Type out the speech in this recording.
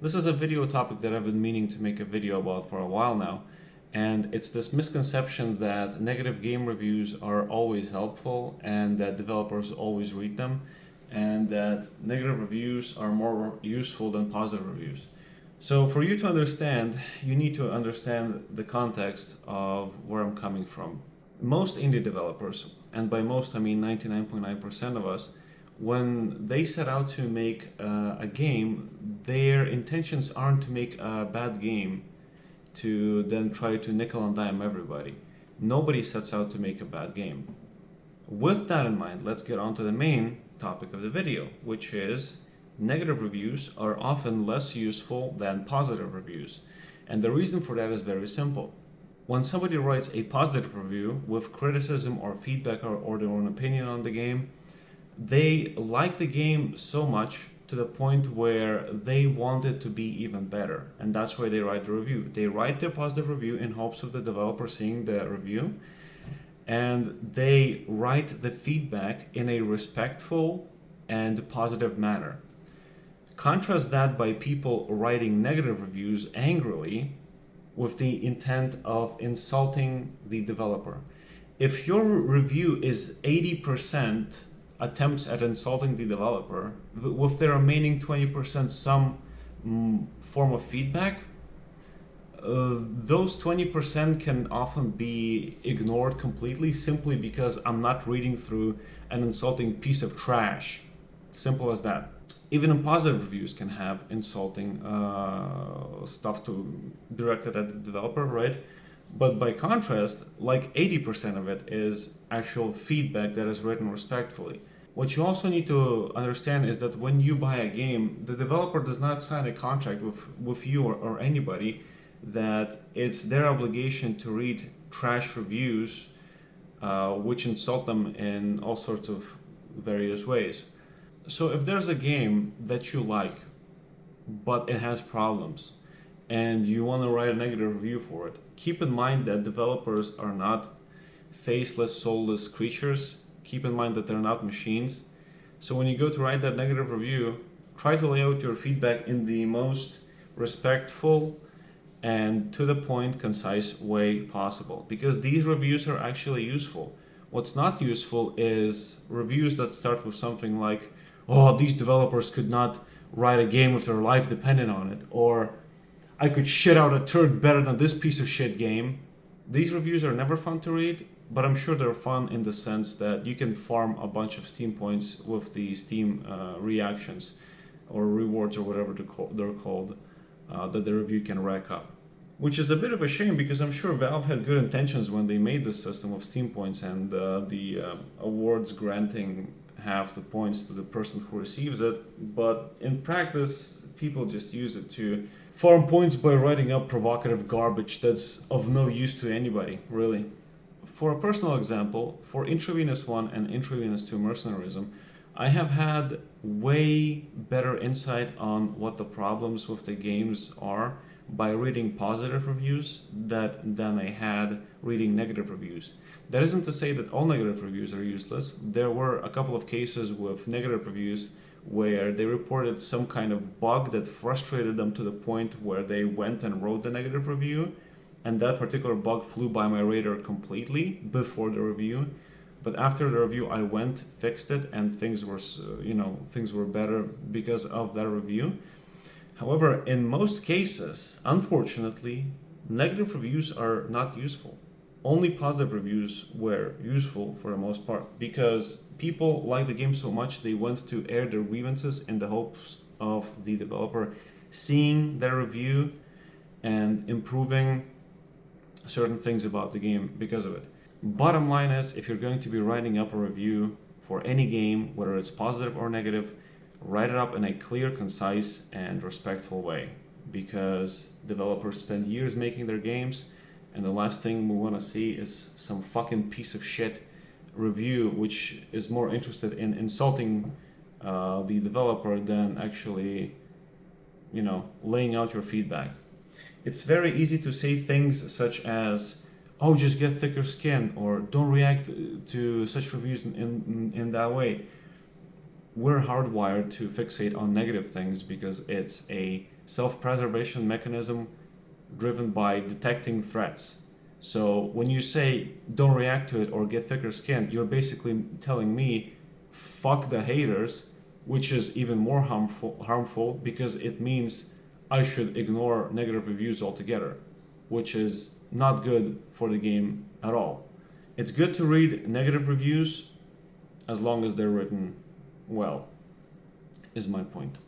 This is a video topic that I've been meaning to make a video about for a while now, and it's this misconception that negative game reviews are always helpful and that developers always read them, and that negative reviews are more useful than positive reviews. So for you to understand, you need to understand the context of where I'm coming from. Most indie developers, and by most I mean 99.9% of us, when they set out to make a game, their intentions aren't to make a bad game to then try to nickel and dime everybody. Nobody sets out to make a bad game. With that in mind, let's get on to the main topic of the video, which is negative reviews are often less useful than positive reviews. And the reason for that is very simple. When somebody writes a positive review with criticism or feedback or their own opinion on the game, they like the game so much to the point where they want it to be even better. And that's why they write the review. They write their positive review in hopes of the developer seeing the review. And they write the feedback in a respectful and positive manner. Contrast that by people writing negative reviews angrily with the intent of insulting the developer. If your review is 80% attempts at insulting the developer, with the remaining 20% some form of feedback, those 20% can often be ignored completely simply because I'm not reading through an insulting piece of trash. Simple as that. Even in positive reviews can have insulting stuff directed at the developer, right? But by contrast, like 80% of it is actual feedback that is written respectfully. What you also need to understand is that when you buy a game, the developer does not sign a contract with you or anybody that it's their obligation to read trash reviews which insult them in all sorts of various ways. So if there's a game that you like, but it has problems, and you want to write a negative review for it, keep in mind that developers are not faceless, soulless creatures. Keep in mind that they're not machines. So when you go to write that negative review, try to lay out your feedback in the most respectful and to the point, concise way possible, because these reviews are actually useful. What's not useful is reviews that start with something like, oh, these developers could not write a game if their life depended on it, or I could shit out a turd better than this piece of shit game. These reviews are never fun to read, but I'm sure they're fun in the sense that you can farm a bunch of Steam points with the Steam reactions or rewards or whatever they're called that the review can rack up. Which is a bit of a shame because I'm sure Valve had good intentions when they made this system of Steam points and the awards granting half the points to the person who receives it, but in practice people just use it to farm points by writing up provocative garbage that's of no use to anybody, really. For a personal example, for Intravenous 1 and Intravenous 2 Mercenarism, I have had way better insight on what the problems with the games are by reading positive reviews than I had reading negative reviews. That isn't to say that all negative reviews are useless. There were a couple of cases with negative reviews where they reported some kind of bug that frustrated them to the point where they went and wrote the negative review, and that particular bug flew by my radar completely before the review. But after the review, I went, fixed it, and things were better because of that review. However, in most cases, unfortunately, negative reviews are not useful. Only positive reviews were useful for the most part because people like the game so much they went to air their grievances in the hopes of the developer seeing their review and improving certain things about the game because of it. Bottom line is, if you're going to be writing up a review for any game, whether it's positive or negative, write it up in a clear, concise, and respectful way, because developers spend years making their games, and the last thing we want to see is some fucking piece of shit review which is more interested in insulting the developer than actually, laying out your feedback. It's very easy to say things such as, oh, just get thicker skin, or don't react to such reviews in that way. we're hardwired to fixate on negative things because it's a self-preservation mechanism driven by detecting threats. So when you say don't react to it or get thicker skin, you're basically telling me fuck the haters, which is even more harmful because it means I should ignore negative reviews altogether, which is not good for the game at all. It's good to read negative reviews as long as they're written well, is my point.